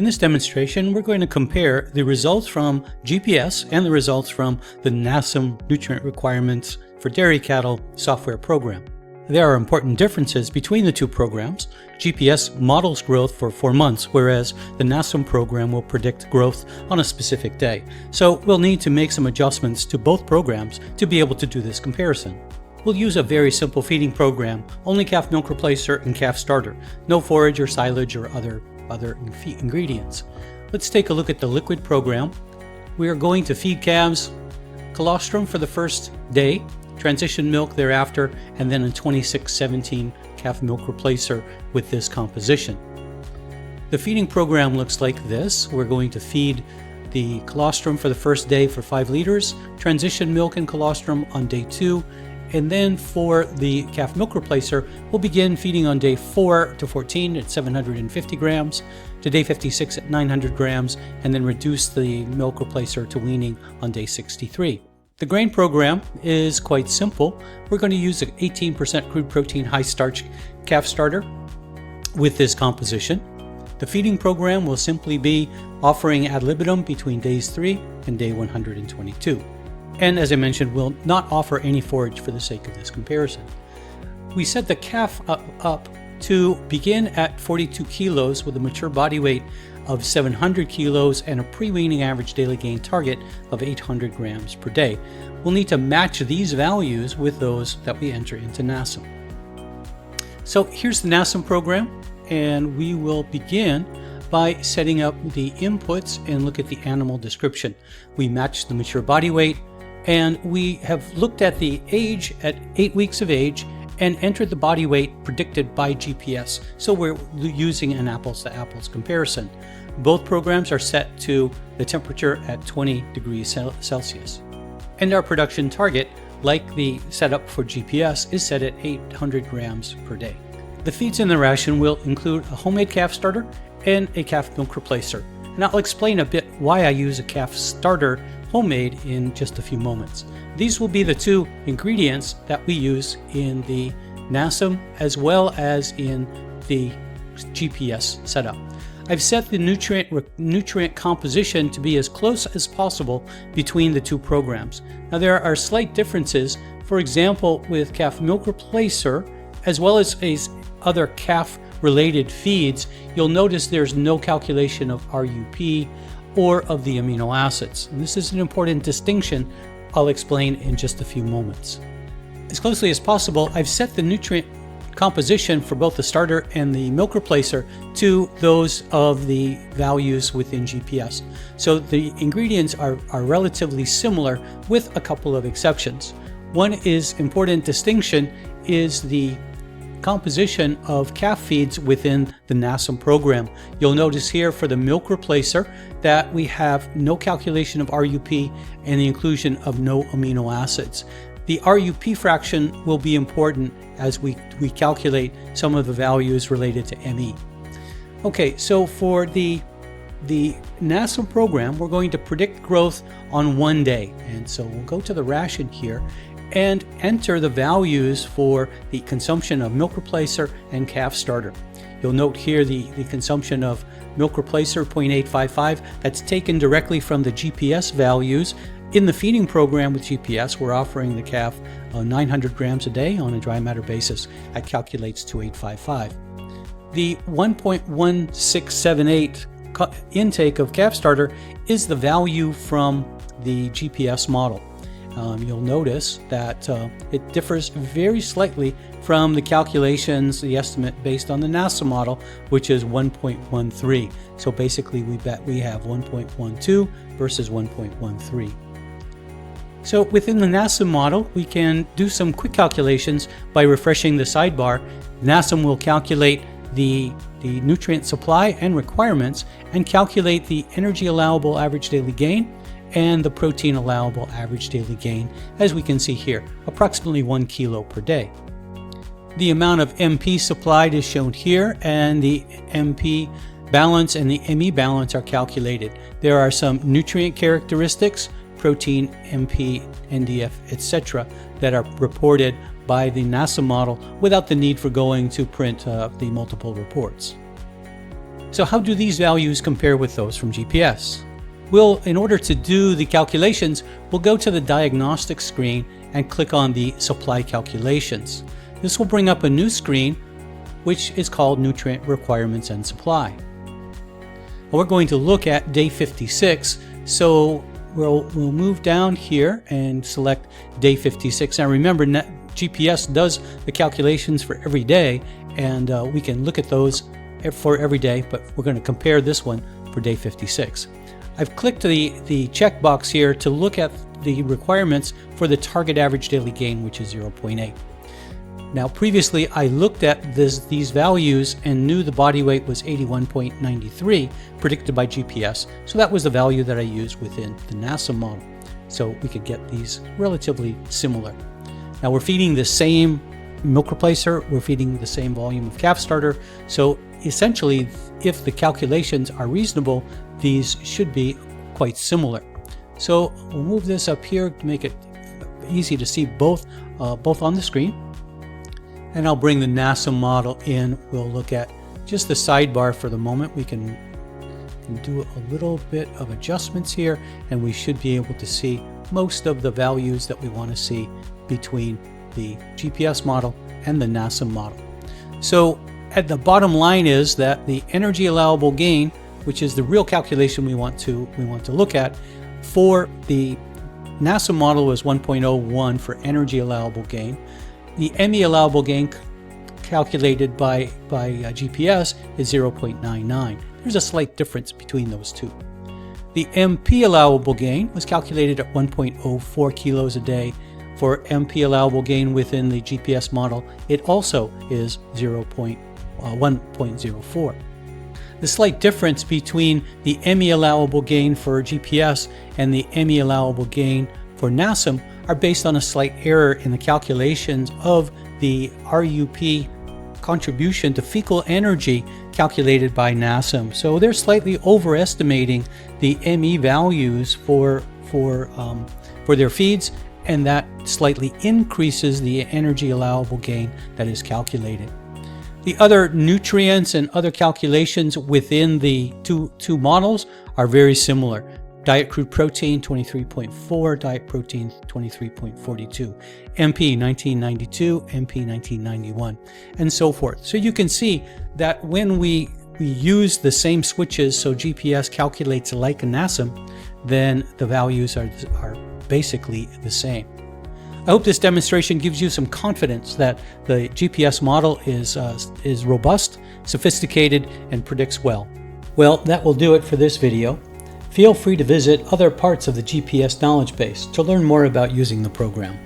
In this demonstration, we're going to compare the results from GPS and the results from the NASEM nutrient requirements for dairy cattle software program. There are important differences between the two programs. GPS models growth for 4 months, whereas the NASEM program will predict growth on a specific day. So we'll need to make some adjustments to both programs to be able to do this comparison. We'll use a very simple feeding program, only calf milk replacer and calf starter, no forage or silage or other ingredients. Let's take a look at the liquid program. We are going to feed calves colostrum for the first day, transition milk thereafter, and then a 26-17 calf milk replacer with this composition. The feeding program looks like this. We're going to feed the colostrum for the first day for 5 liters, transition milk and colostrum on day 2, and then for the calf milk replacer, we'll begin feeding on day 4 to 14 at 750 grams, to day 56 at 900 grams, and then reduce the milk replacer to weaning on day 63. The grain program is quite simple. We're going to use an 18% crude protein high starch calf starter with this composition. The feeding program will simply be offering ad libitum between days 3 and day 122. And as I mentioned, we'll not offer any forage for the sake of this comparison. We set the calf up to begin at 42 kilos with a mature body weight of 700 kilos and a pre-weaning average daily gain target of 800 grams per day. We'll need to match these values with those that we enter into NASEM. So here's the NASEM program, and we will begin by setting up the inputs and look at the animal description. We match the mature body weight, and we have looked at the age at 8 weeks of age and entered the body weight predicted by GPS. So we're using an apples to apples comparison. Both programs are set to the temperature at 20 degrees Celsius. And our production target, like the setup for GPS, is set at 800 grams per day. The feeds in the ration will include a homemade calf starter and a calf milk replacer. And I'll explain a bit why I use a calf starter homemade in just a few moments. These will be the two ingredients that we use in the NASEM as well as in the GPS setup. I've set the nutrient composition to be as close as possible between the two programs. Now there are slight differences. For example, with calf milk replacer as well as other calf related feeds, you'll notice there's no calculation of RUP or of the amino acids. And this is an important distinction I'll explain in just a few moments. As closely as possible, I've set the nutrient composition for both the starter and the milk replacer to those of the values within GPS. So the ingredients are relatively similar with a couple of exceptions. One important distinction is the composition of calf feeds within the NASEM program. You'll notice here for the milk replacer that we have no calculation of RUP and the inclusion of no amino acids. The RUP fraction will be important as we calculate some of the values related to ME. Okay, so for the NASEM program, we're going to predict growth on 1 day. And so we'll go to the ration here and enter the values for the consumption of milk replacer and calf starter. You'll note here the consumption of milk replacer 0.855. That's taken directly from the GPS values. In the feeding program with GPS, we're offering the calf 900 grams a day on a dry matter basis. That calculates to 855. The 1.1678 intake of calf starter is the value from the GPS model. You'll notice that it differs very slightly from the calculations, the estimate based on the NASEM model, which is 1.13. So basically we have 1.12 versus 1.13. So within the NASEM model, we can do some quick calculations by refreshing the sidebar. NASEM will calculate the nutrient supply and requirements and calculate the energy allowable average daily gain and the protein allowable average daily gain, as we can see here, approximately 1 kilo per day. The amount of MP supplied is shown here, and the MP balance and the ME balance are calculated. There are some nutrient characteristics, protein, MP, NDF, etc., that are reported by the NASEM model without the need for going to print the multiple reports. So how do these values compare with those from GPS? Well, in order to do the calculations, we'll go to the diagnostic screen and click on the supply calculations. This will bring up a new screen which is called Nutrient Requirements and Supply. We're going to look at day 56, so we'll move down here and select day 56. Now remember, GPS does the calculations for every day, and we can look at those for every day, but we're going to compare this one for day 56. I've clicked the checkbox here to look at the requirements for the target average daily gain, which is 0.8. Now previously I looked at these values and knew the body weight was 81.93 predicted by GPS, so that was the value that I used within the NASEM model. So we could get these relatively similar. Now we're feeding the same milk replacer, we're feeding the same volume of calf starter, so essentially if the calculations are reasonable, these should be quite similar. So we'll move this up here to make it easy to see both on the screen. And I'll bring the NASEM model in. We'll look at just the sidebar for the moment. We can do a little bit of adjustments here, and we should be able to see most of the values that we want to see between the GPS model and the NASEM model. So at the bottom line is that the energy allowable gain, which is the real calculation we want to look at, for the NASEM model was 1.01 for energy allowable gain. The ME allowable gain calculated by GPS is 0.99. There's a slight difference between those two. The MP allowable gain was calculated at 1.04 kilos a day. For MP allowable gain within the GPS model, it also is 1.04. The slight difference between the ME allowable gain for GPS and the ME allowable gain for NASEM are based on a slight error in the calculations of the RUP contribution to fecal energy calculated by NASEM. So they're slightly overestimating the ME values for their feeds, and that slightly increases the energy allowable gain that is calculated. The other nutrients and other calculations within the two models are very similar. Diet crude protein 23.4, diet protein 23.42, MP 1992, MP 1991, and so forth. So you can see that when we use the same switches, so GPS calculates like a NASEM, then the values are basically the same. I hope this demonstration gives you some confidence that the GPS model is robust, sophisticated, and predicts well. Well, that will do it for this video. Feel free to visit other parts of the GPS knowledge base to learn more about using the program.